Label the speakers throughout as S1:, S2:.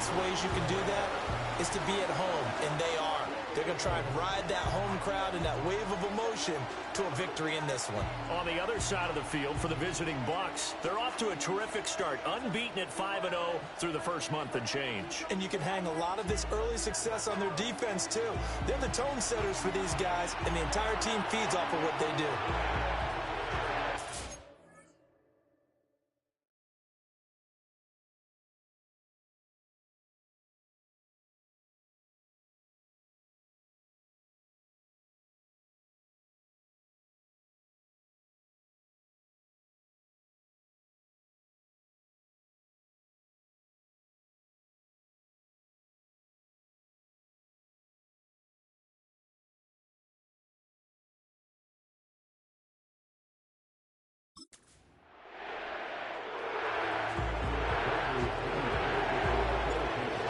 S1: best ways you can do that is to be at home, and they are. They're going to try and ride that home crowd and that wave of emotion to a victory in this one.
S2: On the other side of the field for the visiting Bucs, they're off to a terrific start, unbeaten at 5-0 through the first month and change.
S1: And you can hang a lot of this early success on their defense, too. They're the tone setters for these guys, and the entire team feeds off of what they do.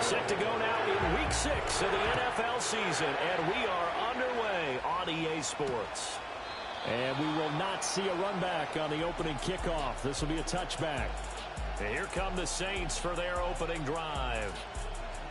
S2: Set to go now in Week 6 of the NFL season, and we are underway on EA Sports. And we will not see a run back on the opening kickoff. This will be a touchback. And here come the Saints for their opening drive.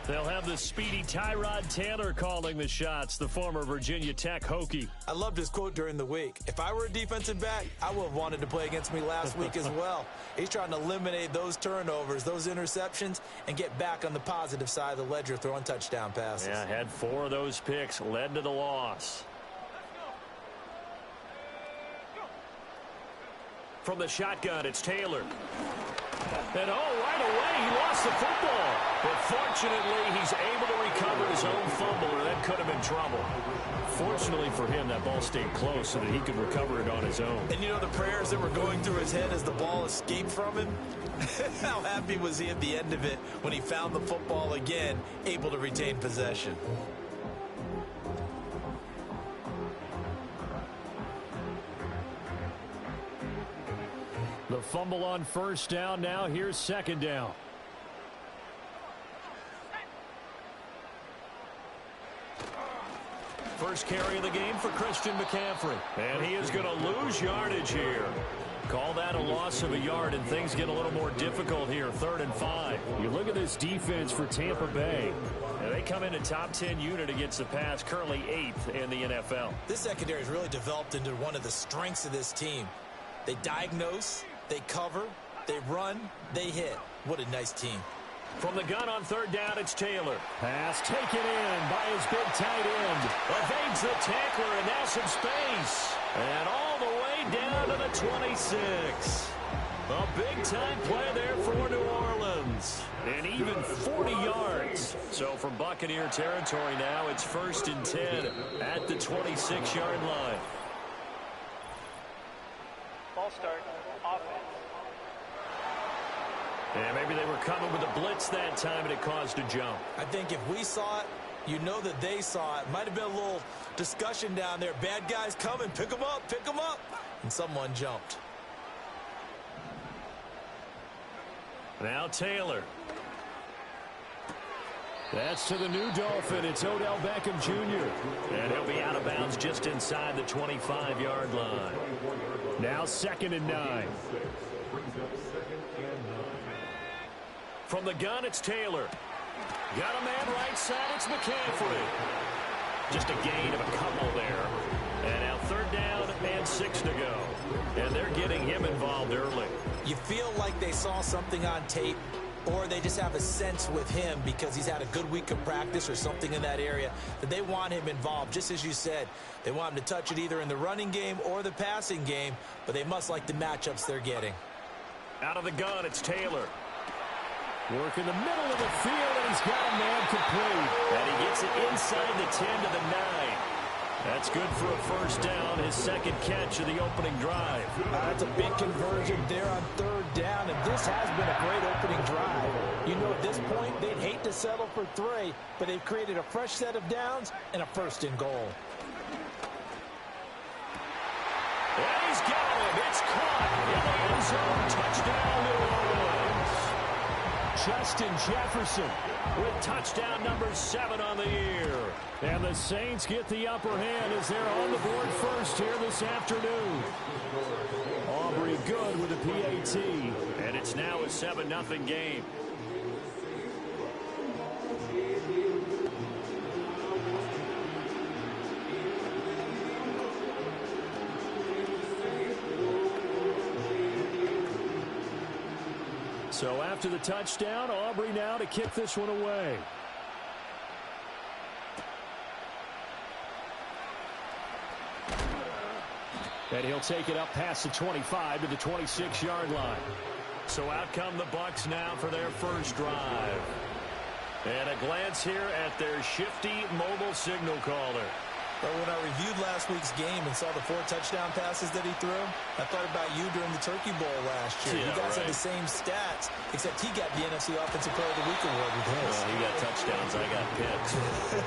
S2: They'll have the speedy Tyrod Taylor calling the shots, the former Virginia Tech Hokie.
S1: I loved his quote during the week. If I were a defensive back, I would have wanted to play against me last week as well. He's trying to eliminate those turnovers, those interceptions, and get back on the positive side of the ledger throwing touchdown passes.
S2: Yeah, had 4 of those picks, led to the loss. From the shotgun, it's Taylor. And right away, he lost the football. But fortunately, he's able to recover his own fumble, or that could have been trouble. Fortunately for him, that ball stayed close so that he could recover it on his own.
S1: And you know the prayers that were going through his head as the ball escaped from him? How happy was he at the end of it when he found the football again, able to retain possession?
S2: The fumble on first down. Now here's second down. First carry of the game for Christian McCaffrey. And he is going to lose yardage here. Call that a loss of a yard, and things get a little more difficult here. 3rd and 5. You look at this defense for Tampa Bay. And they come in a top 10 unit against the pass, currently 8th in the NFL.
S1: This secondary has really developed into one of the strengths of this team. They diagnose, they cover, they run, they hit. What a nice team.
S2: From the gun on 3rd down, it's Taylor. Pass taken in by his big tight end. Evades the tackler, and now some space. And all the way down to the 26. A big-time play there for New Orleans. And even 40 yards. So from Buccaneer territory now, it's 1st and 10 at the 26-yard line.
S3: Ball start, offense.
S2: And maybe they were coming with a blitz that time, and it caused a jump.
S1: I think if we saw it, you know that they saw it. Might have been a little discussion down there. Bad guys coming. Pick them up. Pick them up. And someone jumped.
S2: Now Taylor. That's to the new Dolphin. It's Odell Beckham Jr. And he'll be out of bounds just inside the 25-yard line. Now 2nd and 9. From the gun, it's Taylor. Got a man right side, it's McCaffrey. Just a gain of a couple there. And now 3rd down and 6 to go. And they're getting him involved early.
S1: You feel like they saw something on tape, or they just have a sense with him because he's had a good week of practice or something in that area that they want him involved. Just as you said, they want him to touch it either in the running game or the passing game, but they must like the matchups they're getting.
S2: Out of the gun, it's Taylor. Work in the middle of the field, and he's got a man complete. And he gets it inside the 10 to the 9. That's good for a 1st down, his 2nd catch of the opening drive.
S1: That's a big conversion there on 3rd down, and this has been a great opening drive. You know, at this point, they'd hate to settle for 3, but they've created a fresh set of downs and a 1st and goal.
S2: And he's got him. It's caught in the end zone. Touchdown, New Orleans. Justin Jefferson with touchdown number 7 on the year. And the Saints get the upper hand as they're on the board first here this afternoon. Aubrey good with a PAT. And it's now a 7-0 game. So after the touchdown, Aubrey now to kick this one away. And he'll take it up past the 25 to the 26-yard line. So out come the Bucs now for their first drive. And a glance here at their shifty mobile signal caller.
S1: But when I reviewed last week's game and saw the 4 touchdown passes that he threw, I thought about you during the Turkey Bowl last year.
S2: Yeah,
S1: you guys
S2: right.
S1: had the same stats, except he got the NFC Offensive Player of the Week award with his.
S2: Well, he got touchdowns. I got picks.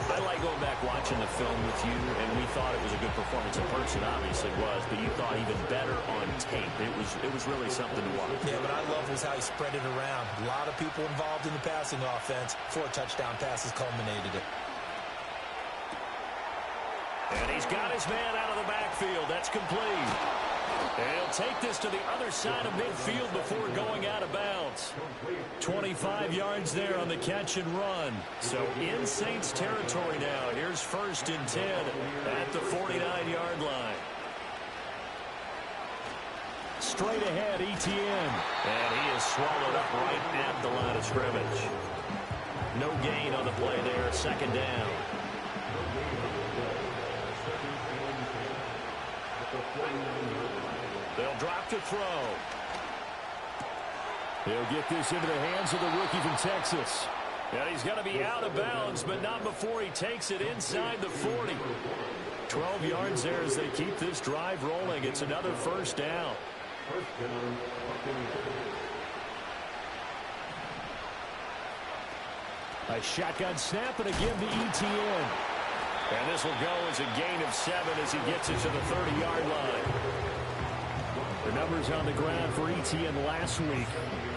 S2: I like going back watching the film with you, and we thought it was a good performance. In person obviously was, but you thought even better on tape. It was really something to watch.
S1: Yeah, but I love was how he spread it around. A lot of people involved in the passing offense. 4 touchdown passes culminated it.
S2: And he's got his man out of the backfield. That's complete. And he'll take this to the other side of midfield before going out of bounds. 25 yards there on the catch and run. So in Saints territory now. Here's 1st and 10 at the 49-yard line. Straight ahead, Etienne. And he is swallowed up right at the line of scrimmage. No gain on the play there. 2nd down. They'll drop to throw. They'll get this into the hands of the rookie from Texas. And he's going to be out of bounds, but not before he takes it inside the 40. 12 yards there as they keep this drive rolling. It's another 1st down. A shotgun snap and again to Etienne. And this will go as a gain of 7 as he gets it to the 30-yard line. The numbers on the ground for Etienne last week.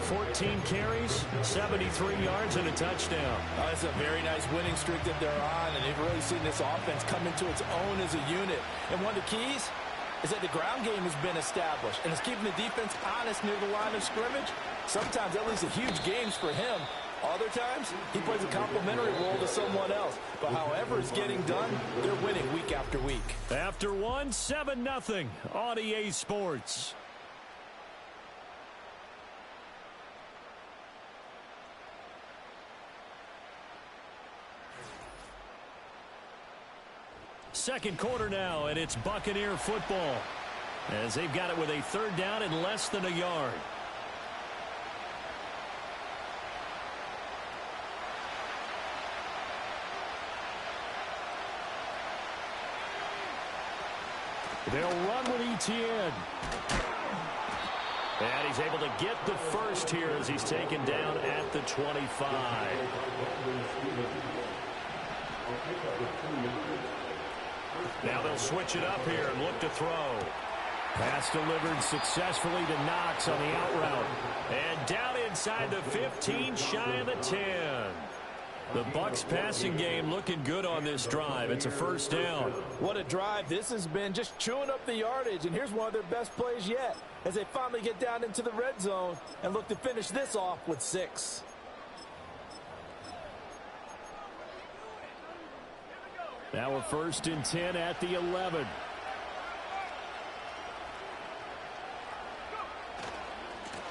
S2: 14 carries, 73 yards, and a touchdown.
S1: Oh, it's a very nice winning streak that they're on, and they've really seen this offense come into its own as a unit. And one of the keys is that the ground game has been established, and it's keeping the defense honest near the line of scrimmage. Sometimes that leads to huge games for him. Other times, he plays a complementary role to someone else. But however it's getting done, they're winning week after week.
S2: After one, 7-0 on EA Sports. Second quarter now, and it's Buccaneer football. As they've got it with a 3rd down and less than a yard. They'll run with Etienne. And he's able to get the first here as he's taken down at the 25. Now they'll switch it up here and look to throw. Pass delivered successfully to Knox on the out route. And down inside the 15, shy of the 10. The Bucs passing game looking good on this drive. It's a 1st down.
S1: What a drive this has been, just chewing up the yardage. And here's one of their best plays yet as they finally get down into the red zone and look to finish this off with 6.
S2: Now a 1st and 10 at the 11.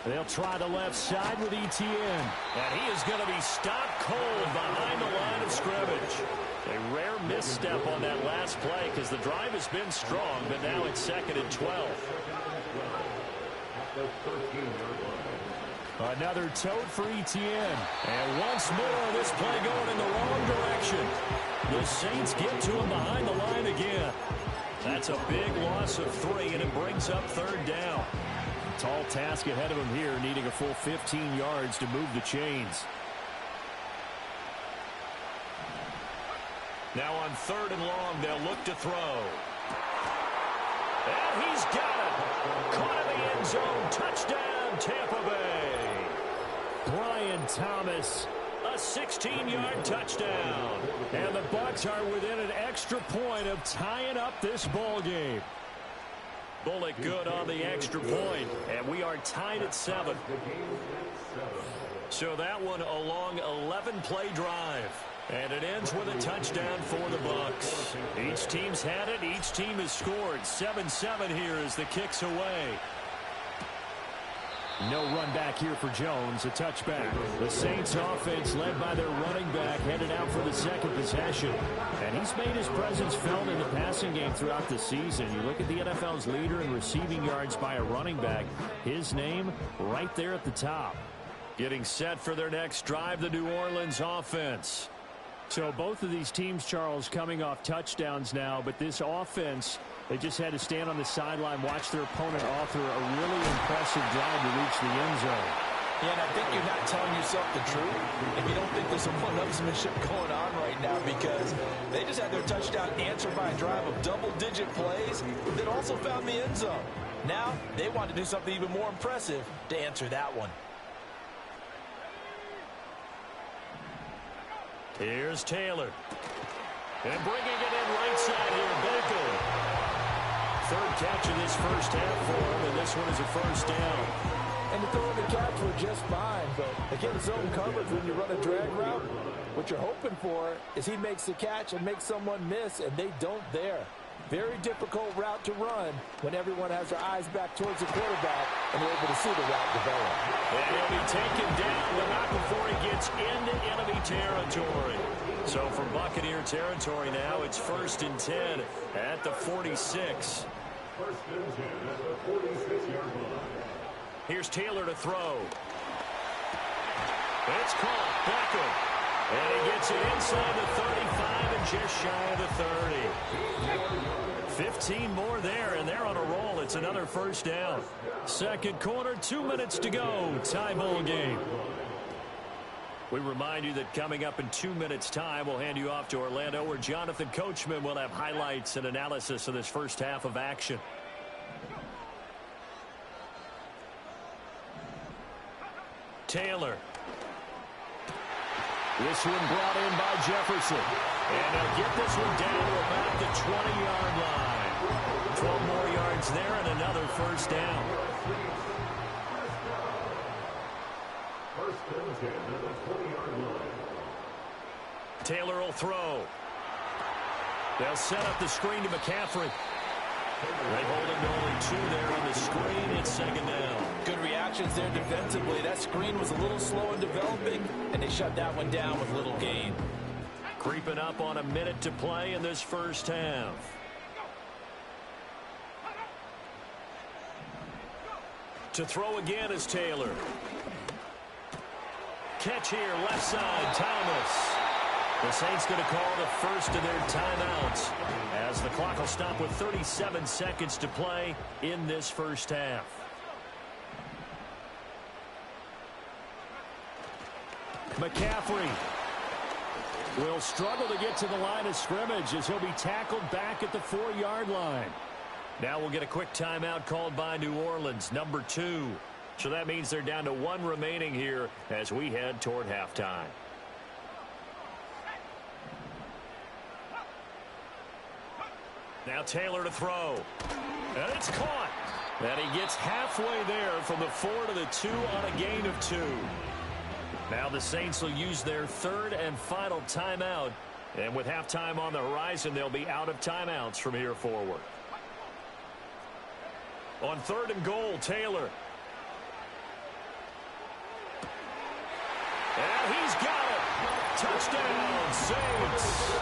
S2: They'll try the left side with Etienne. And he is going to be stopped cold behind the line of scrimmage. A rare misstep on that last play because the drive has been strong, but now it's 2nd and 12. Another tote for Etienne. And once more, this play going in the wrong direction. The Saints get to him behind the line again. That's a big loss of 3, and it brings up 3rd down. Tall task ahead of him here, needing a full 15 yards to move the chains. Now on 3rd and long, they'll look to throw. And he's got it. Caught in the end zone. Touchdown, Tampa Bay. Brian Thomas, a 16-yard touchdown. And the Bucs are within an extra point of tying up this ball game. Bullet good on the extra point, and we are tied at 7. So that one a long 11-play drive, and it ends with a touchdown for the Bucs. Each team's had it. Each team has scored. 7-7 here as the kick's away. No run back here for Jones. A touchback. The Saints offense led by their running back headed out for the second possession. And he's made his presence felt in the passing game throughout the season. You look at the NFL's leader in receiving yards by a running back. His name right there at the top. Getting set for their next drive, the New Orleans offense. So both of these teams, Charles, coming off touchdowns now, but this offense, they just had to stand on the sideline, watch their opponent author a really impressive drive to reach the end zone.
S1: Yeah, and I think you're not telling yourself the truth if you don't think there's some one-upsmanship going on right now, because they just had their touchdown answered by a drive of double-digit plays that also found the end zone. Now they want to do something even more impressive to answer that one.
S2: Here's Taylor. And bringing it in right side here, Baker. Third catch of this first half for him, and this one is a first down.
S1: And the throw and the catch were just fine, but again, zone coverage when you run a drag route, what you're hoping for is he makes the catch and makes someone miss, and they don't there. Very difficult route to run when everyone has their eyes back towards the quarterback and they're able to see the route develop.
S2: And he'll be taken down, but not before he gets into enemy territory. So from Buccaneer territory now, it's 1st and 10 at the 46. Here's Taylor to throw. It's caught. Beckham. And he gets it inside the 35 and just shy of the 30. 15 more there, and they're on a roll. It's another first down. Second quarter, 2 minutes to go. Tie ball game. We remind you that coming up in 2 minutes' time, we'll hand you off to Orlando, where Jonathan Coachman will have highlights and analysis of this first half of action. Taylor. This one brought in by Jefferson. And they'll get this one down to about the 20-yard line. 12 more yards there and another first down. Taylor will throw. They'll set up the screen to McCaffrey. They hold him to only 2 there on the screen. It's second down.
S1: Good reactions there defensively. That screen was a little slow in developing, and they shut that one down with little gain.
S2: Creeping up on a minute to play in this first half. To throw again is Taylor. Catch here, left side, Thomas. The Saints going to call the first of their timeouts as the clock will stop with 37 seconds to play in this first half. McCaffrey will struggle to get to the line of scrimmage as he'll be tackled back at the 4-yard line. Now we'll get a quick timeout called by New Orleans, number 2. So that means they're down to 1 remaining here as we head toward halftime. Now Taylor to throw. And it's caught. And he gets halfway there from the 4 to the 2 on a gain of 2. Now the Saints will use their third and final timeout. And with halftime on the horizon, they'll be out of timeouts from here forward. On 3rd and goal, Taylor. And he's got it. Touchdown, Saints.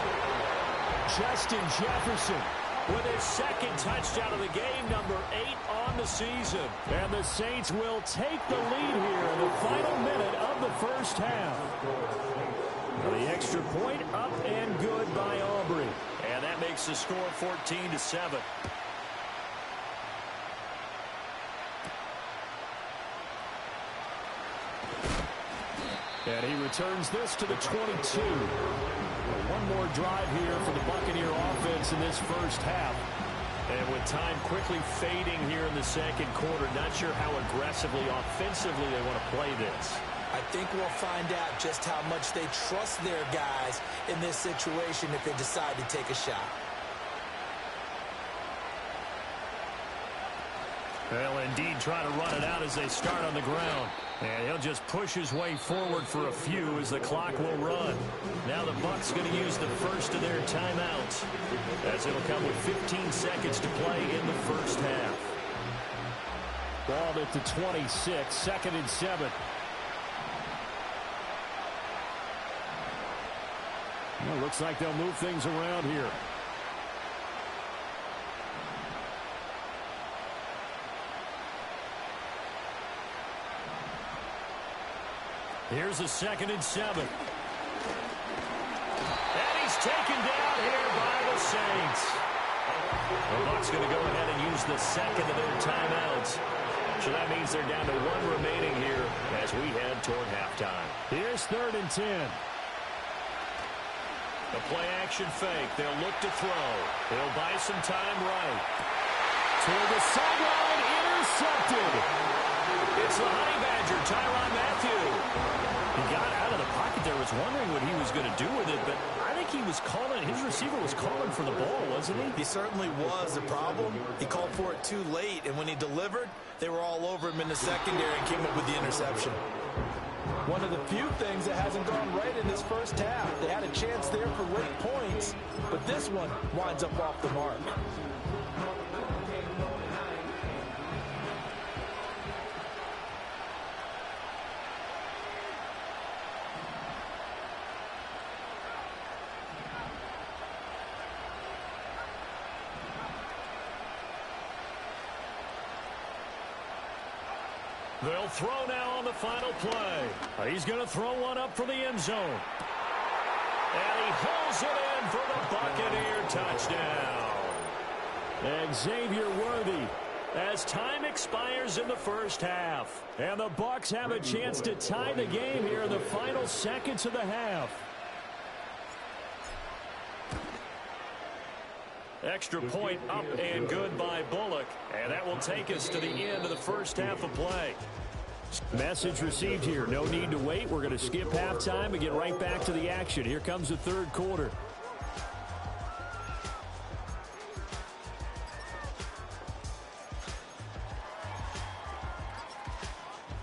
S2: Justin Jefferson with his second touchdown of the game, number 8 on the season. And the Saints will take the lead here in the final minute of the first half. The extra point up and good by Aubrey. And that makes the score 14-7. And he returns this to the 22. One more drive here for the Buccaneer offense in this first half. And with time quickly fading here in the second quarter, not sure how aggressively, offensively they want to play this.
S1: I think we'll find out just how much they trust their guys in this situation if they decide to take a shot.
S2: They'll indeed try to run it out as they start on the ground. And he'll just push his way forward for a few as the clock will run. Now the Bucs going to use the first of their timeouts as it'll come with 15 seconds to play in the first half. Ball at the 26, 2nd and 7. Well, looks like they'll move things around here. Here's a 2nd and 7. And he's taken down here by the Saints. The Bucs going to go ahead and use the second of their timeouts. So that means they're down to 1 remaining here as we head toward halftime. Here's 3rd and 10. The play action fake. They'll look to throw. He'll buy some time right. Toward the sideline, intercepted. It's the Honey Badger, Tyrann Mathieu. He got out of the pocket there, was wondering what he was going to do with it, but I think he was calling, his receiver was calling for the ball, wasn't he?
S1: He certainly was. The problem, he called for it too late, and when he delivered, they were all over him in the secondary and came up with the interception. One of the few things that hasn't gone right in this first half. They had a chance there for late points, but this one winds up off the mark.
S2: They'll throw now on the final play. He's going to throw one up for the end zone. And he holds it in for the Buccaneer touchdown. And Xavier Worthy, as time expires in the first half. And the Bucs have a chance to tie the game here in the final seconds of the half. Extra point up and good by Bullock. And that will take us to the end of the first half of play. Message received here. No need to wait. We're going to skip halftime and get right back to the action. Here comes the third quarter.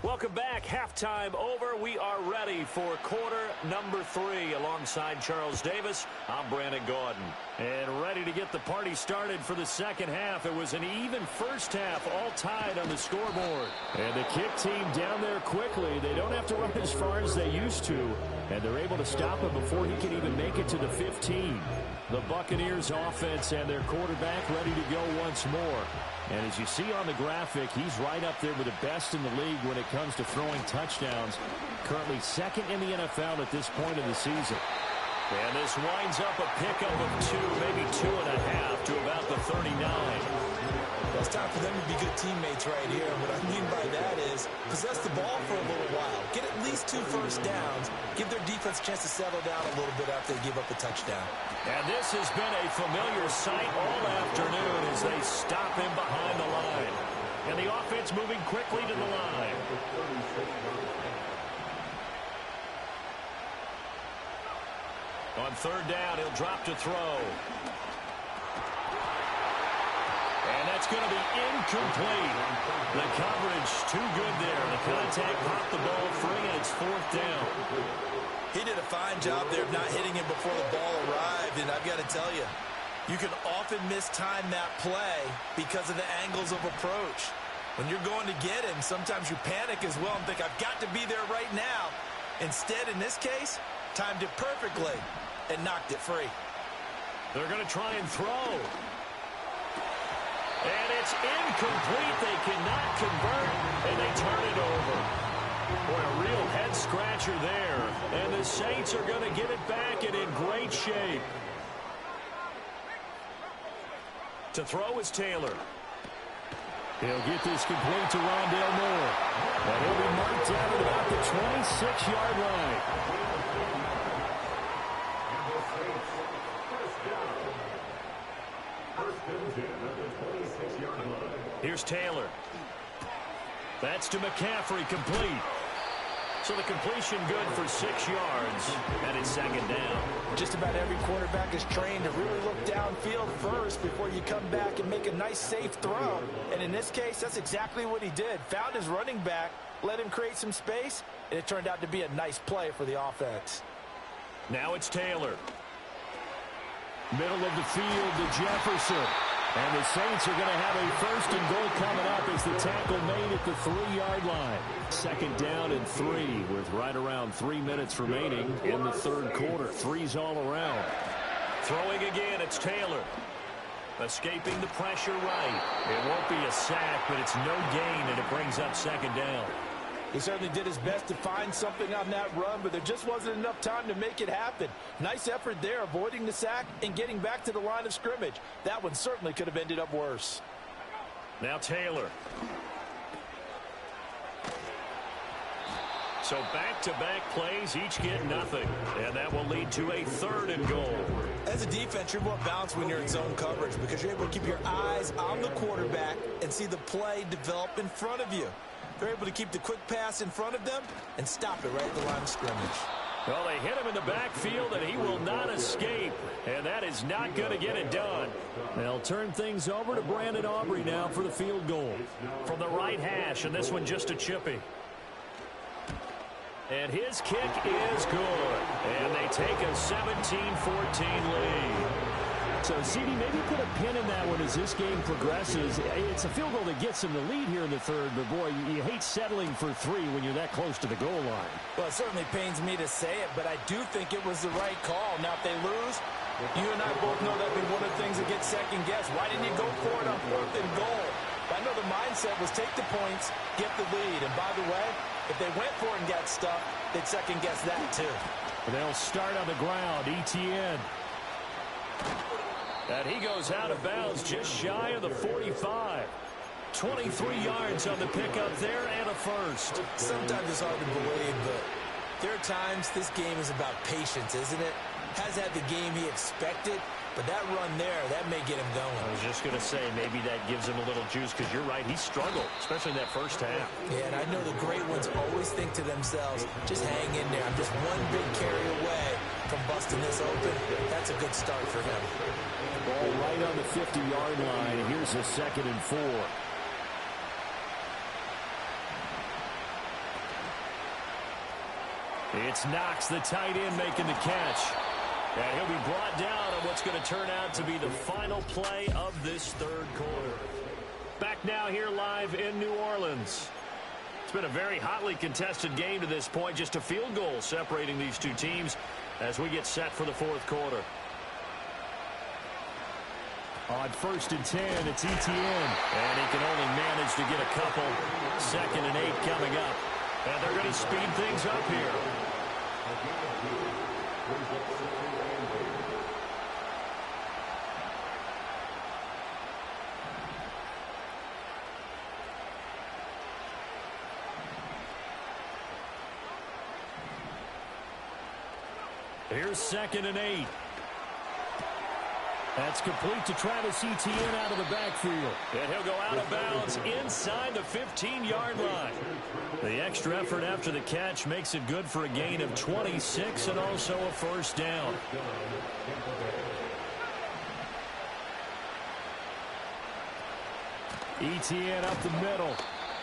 S2: Welcome back. Halftime over. We are ready for quarter number 3. Alongside Charles Davis, I'm Brandon Gaudin. And ready to get the party started for the second half. It was an even first half, all tied on the scoreboard. And the kick team down there quickly. They don't have to run as far as they used to. And they're able to stop him before he can even make it to the 15. The Buccaneers offense and their quarterback ready to go once more. And as you see on the graphic, he's right up there with the best in the league when it comes to throwing touchdowns. Currently second in the NFL at this point of the season. And this winds up a pickup of 2, maybe 2.5 to about the 39.
S1: It's time for them to be good teammates right here. What I mean by that is possess the ball for a little while. Get at least 2 first downs. Give their defense a chance to settle down a little bit after they give up a touchdown.
S2: And this has been a familiar sight all afternoon as they stop him behind the line. And the offense moving quickly to the line. On third down, he'll drop to throw. And that's going to be incomplete. The coverage too good there. The contact popped the ball free, and it's 4th down.
S1: He did a fine job there of not hitting him before the ball arrived, and I've got to tell you, you can often mistime that play because of the angles of approach. When you're going to get him, sometimes you panic as well and think, I've got to be there right now. Instead, in this case, timed it perfectly and knocked it free.
S2: They're going to try and throw. And it's incomplete. They cannot convert, and they turn it over. Boy, a real head-scratcher there. And the Saints are going to get it back and in great shape. To throw is Taylor. He'll get this complete to Rondale Moore. And he'll be marked down at about the 26-yard line. Here's Taylor. That's to McCaffrey, complete. So the completion good for 6 yards, and it's 2nd down.
S1: Just about every quarterback is trained to really look downfield first before you come back and make a nice, safe throw. And in this case, that's exactly what he did. Found his running back, let him create some space, and it turned out to be a nice play for the offense.
S2: Now it's Taylor. Middle of the field to Jefferson. And the Saints are going to have a first and goal coming up as the tackle made at the 3-yard line. Second down and 3 with right around 3 minutes remaining in the third quarter. Threes all around. Throwing again, it's Taylor. Escaping the pressure right. It won't be a sack, but it's no gain, and it brings up second down.
S1: He certainly did his best to find something on that run, but there just wasn't enough time to make it happen. Nice effort there, avoiding the sack and getting back to the line of scrimmage. That one certainly could have ended up worse.
S2: Now Taylor. So back-to-back plays, each get nothing. And that will lead to a third and goal.
S1: As a defense, you're more balanced when you're in zone coverage because you're able to keep your eyes on the quarterback and see the play develop in front of you. They're able to keep the quick pass in front of them and stop it right at the line of scrimmage.
S2: Well, they hit him in the backfield, and he will not escape. And that is not going to get it done. They'll turn things over to Brandon Aubrey now for the field goal. From the right hash, and this one just a chippy. And his kick is good. And they take a 17-14 lead. So, CD, maybe put a pin in that one as this game progresses. It's a field goal that gets them the lead here in the third, but, boy, you hate settling for 3 when you're that close to the goal line.
S1: Well, it certainly pains me to say it, but I do think it was the right call. Now, if they lose, you and I both know that'd be one of the things that gets second-guessed. Why didn't you go for it on 4th and goal? I know the mindset was take the points, get the lead. And, by the way, if they went for it and got stuck, they'd second-guess that, too.
S2: They'll start on the ground, ETN. And he goes out of bounds just shy of the 45. 23 yards on the pickup there and a first.
S1: Sometimes it's hard to believe, but there are times this game is about patience, isn't it? Has had the game he expected, but that run there, that may get him going.
S2: I was just going to say, maybe that gives him a little juice because you're right, he struggled, especially in that first half.
S1: Yeah, and I know the great ones always think to themselves, just hang in there. I'm just one big carry away from busting this open. That's a good start for him.
S2: Ball right on the 50-yard line. Here's a 2nd and 4. It's Knox, the tight end, making the catch. And he'll be brought down on what's going to turn out to be the final play of this third quarter. Back now here live in New Orleans. It's been a very hotly contested game to this point. Just a field goal separating these two teams as we get set for the fourth quarter. On 1st and 10, it's ETN. And he can only manage to get a couple. 2nd and 8 coming up. And they're going to speed things up here. Here's 2nd and 8. That's complete to Travis Etienne out of the backfield. And he'll go out of bounds inside the 15-yard line. The extra effort after the catch makes it good for a gain of 26 and also a first down. Etienne up the middle.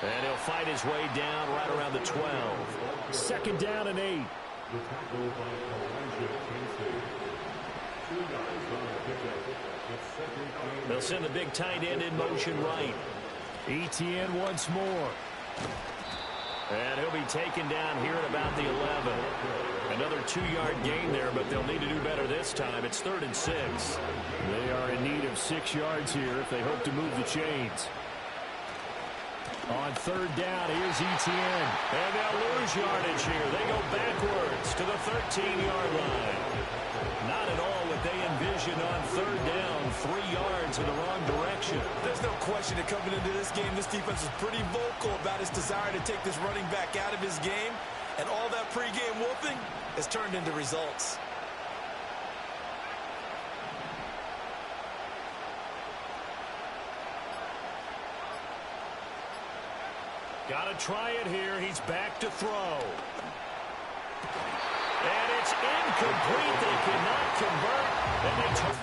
S2: And he'll fight his way down right around the 12. 2nd down and 8. They'll send the big tight end in motion right. Etienne once more. And he'll be taken down here at about the 11. Another 2-yard gain there, but they'll need to do better this time. It's 3rd and 6. They are in need of 6 yards here if they hope to move the chains. On 3rd down, here's Etienne. And they'll lose yardage here. They go backwards to the 13-yard line. Not at all what they envisioned on 3rd down. 3 yards in the wrong direction.
S1: There's no question that coming into this game, this defense is pretty vocal about its desire to take this running back out of his game. And all that pregame whooping has turned into results.
S2: Got to try it here. He's back to throw. And it's incomplete. They cannot convert. And they turn.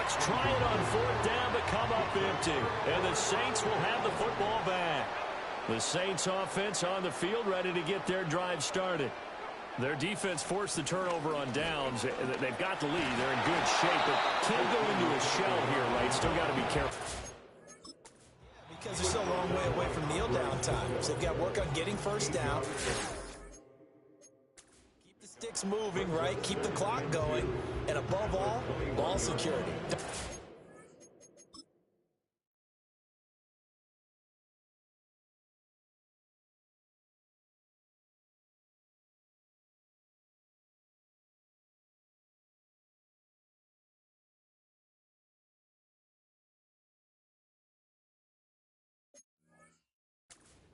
S2: Bucs try it on fourth down but come up empty. And the Saints will have the football back. The Saints offense on the field ready to get their drive started. Their defense forced the turnover on downs. They've got the lead. They're in good shape, but can't go into a shell here, right? Still got to be careful.
S1: Because they're still a long way away from kneel down times. They've got to work on getting first down. Keep the sticks moving, right? Keep the clock going. And above all, ball security.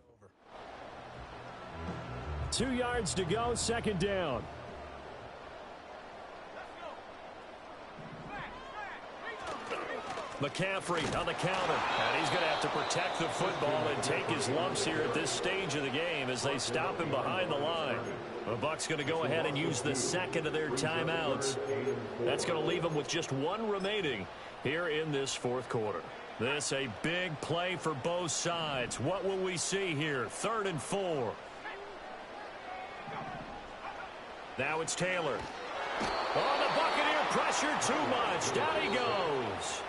S1: Over.
S2: 2 yards to go, second down. McCaffrey on the counter, and he's going to have to protect the football and take his lumps here at this stage of the game as they stop him behind the line. The Bucs going to go ahead and use the second of their timeouts. That's going to leave them with just one remaining here in this fourth quarter. This a big play for both sides. What will we see here? 3rd and 4. Now it's Taylor. Oh, the Buccaneer pressure too much. Down he goes.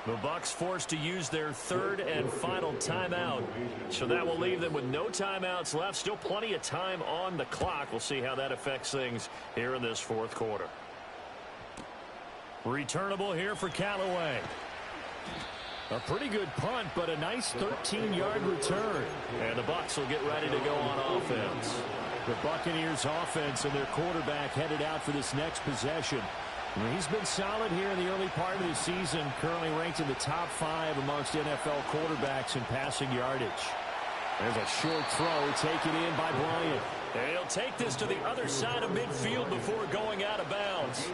S2: The Bucs forced to use their 3rd and final timeout. So that will leave them with no timeouts left. Still plenty of time on the clock. We'll see how that affects things here in this fourth quarter. Returnable here for Callaway. A pretty good punt, but a nice 13-yard return. And the Bucs will get ready to go on offense. The Buccaneers offense and their quarterback headed out for this next possession. He's been solid here in the early part of the season, currently ranked in the top 5 amongst NFL quarterbacks in passing yardage. There's a short throw taken in by Bryant. And he'll take this to the other side of midfield before going out of bounds.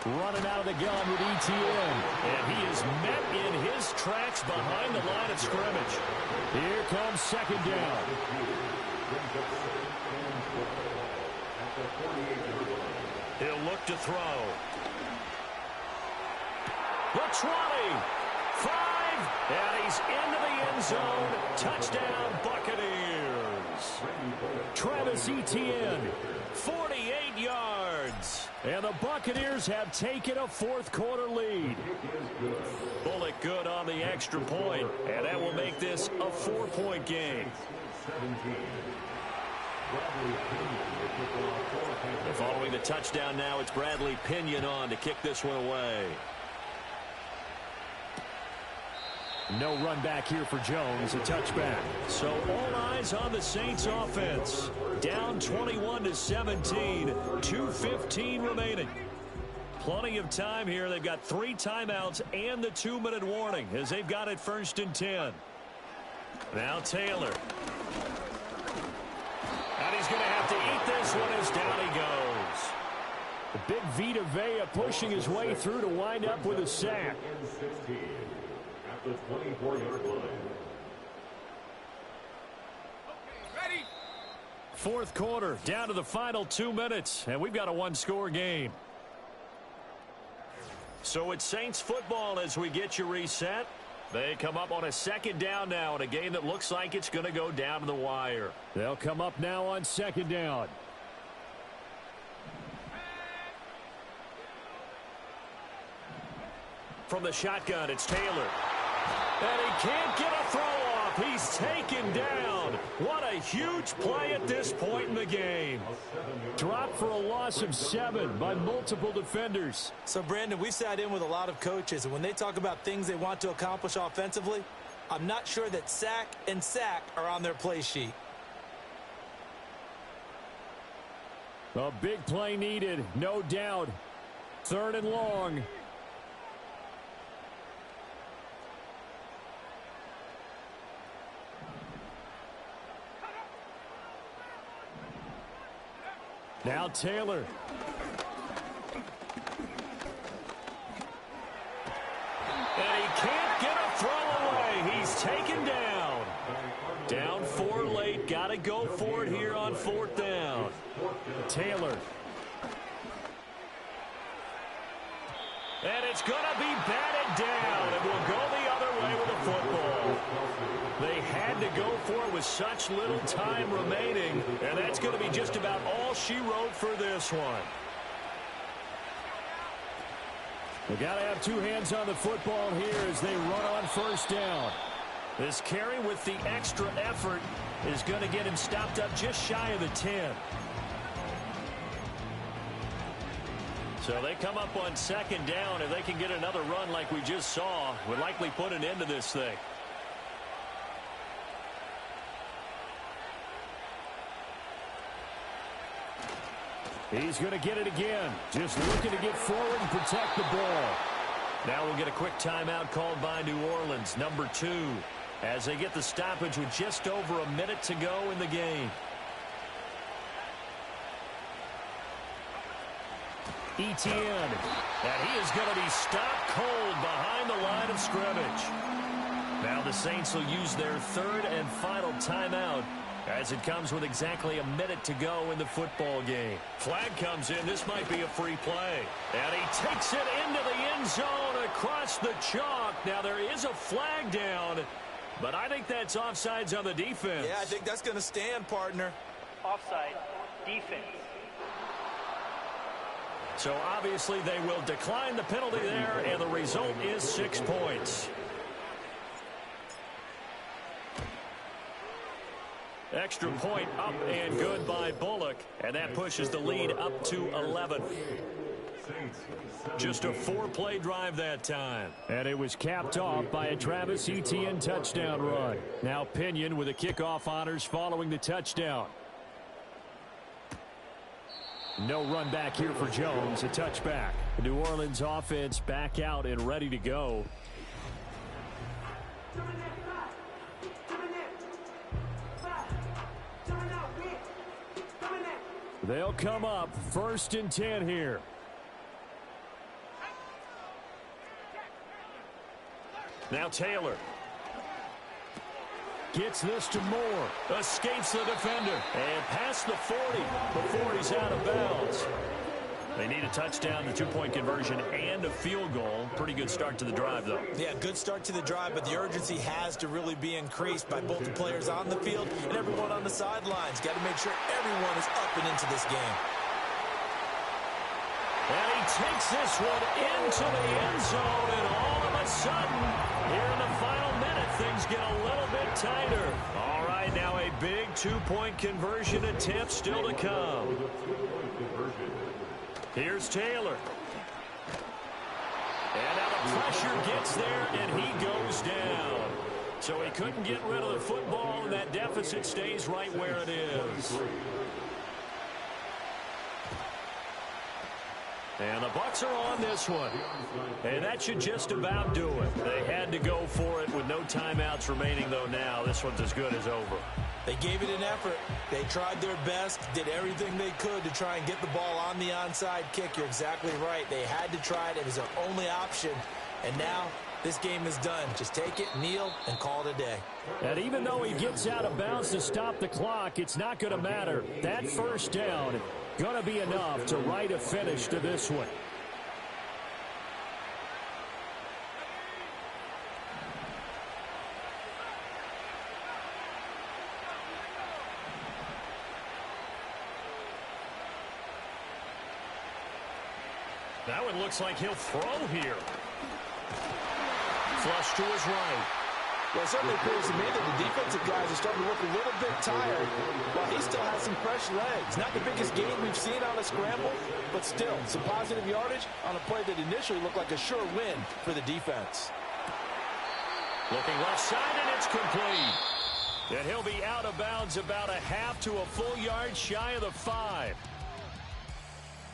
S2: Running out of the gun with ETN. And he is met in his tracks behind the line of scrimmage. Here comes second down. He'll look to throw. The 20. 5. And he's into the end zone. Touchdown, Buccaneers. Travis Etienne. 48 yards. And the Buccaneers have taken a fourth quarter lead. Bullock good on the extra point, and that will make this a 4-point game. And following the touchdown now, it's Bradley Pinion on to kick this one away. No run back here for Jones, a touchback. So all eyes on the Saints offense. Down 21-17, 2:15 remaining. Plenty of time here. They've got 3 timeouts and the 2-minute warning as they've got it 1st and 10. Now Taylor. And he's going to have to eat this one as down he goes. The big Vita Vea pushing his way through to wind up with a sack. The 24-yard line. Ready. Fourth quarter, down to the final 2 minutes, and we've got a 1-score game. So it's Saints football as we get you reset. They come up on a second down now in a game that looks like it's going to go down to the wire. They'll come up now on second down. From the shotgun, it's Taylor. And he can't get a throw off. He's taken down. What a huge play at this point in the game. Dropped for a loss of 7 by multiple defenders.
S1: So, Brandon, we sat in with a lot of coaches, and when they talk about things they want to accomplish offensively, I'm not sure that sack and sack are on their play sheet.
S2: A big play needed, no doubt. 3rd and long. Now Taylor. And he can't get a throw away. And it's going to be batted down. It will go the other way with the football. They had to go for it with such little time remaining, and that's going to be just about all she wrote for this one. They got to have two hands on the football here as they run on first down. This carry with the extra effort is going to get him stopped up just shy of the 10. So they come up on second down. If they can get another run like we just saw, would likely put an end to this thing. He's going to get it again. Just looking to get forward and protect the ball. Now we'll get a quick timeout called by New Orleans, number 2, as they get the stoppage with just over a minute to go in the game. Etienne, and he is going to be stopped cold behind the line of scrimmage. Now the Saints will use their third and final timeout as it comes with exactly a minute to go in the football game. Flag comes in. This might be a free play. And he takes it into the end zone across the chalk. Now there is a flag down, but I think that's offsides on the defense.
S1: Yeah, I think that's going to stand, partner.
S3: Offside. Defense.
S2: So obviously they will decline the penalty there, and the result is 6 points. Extra point up and good by Bullock, and that pushes the lead up to 11. Just a 4-play drive that time. And it was capped off by a Travis Etienne touchdown run. Now Pinion with the kickoff honors following the touchdown. No run back here for Jones, a touchback. The New Orleans offense back out and ready to go. They'll come up 1st and 10 here. Now Taylor. Gets this to Moore. Escapes the defender. And past the 40 before he's out of bounds. They need a touchdown, the 2-point conversion, and a field goal. Pretty good start to the drive, though.
S1: Yeah, good start to the drive, but the urgency has to really be increased by both the players on the field and everyone on the sidelines. Got to make sure everyone is up and into this game.
S2: And he takes this one into the end zone, and all of a sudden, here in the final minute, things get a little bit tighter. All right, now a big 2-point conversion attempt still to come. Here's Taylor. And now the pressure gets there, and he goes down. So he couldn't get rid of the football, and that deficit stays right where it is. And the Bucs are on this one. And that should just about do it. They had to go for it with no timeouts remaining, though now. This one's as good as over.
S1: They gave it an effort. They tried their best, did everything they could to try and get the ball on the onside kick. You're exactly right. They had to try it. It was their only option. And now this game is done. Just take it, kneel, and call it a day.
S2: And even though he gets out of bounds to stop the clock, it's not going to matter. That first down going to be enough to write a finish to this one. That one looks like he'll throw here. Flush to his right.
S1: Well, it certainly appears to me that the defensive guys are starting to look a little bit tired, while he still has some fresh legs. Not the biggest gain we've seen on a scramble, but still some positive yardage on a play that initially looked like a sure win for the defense.
S2: Looking left side, and it's complete. And he'll be out of bounds about a half to a full yard shy of the 5.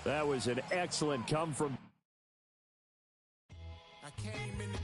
S2: That was an excellent come from.
S4: I came in the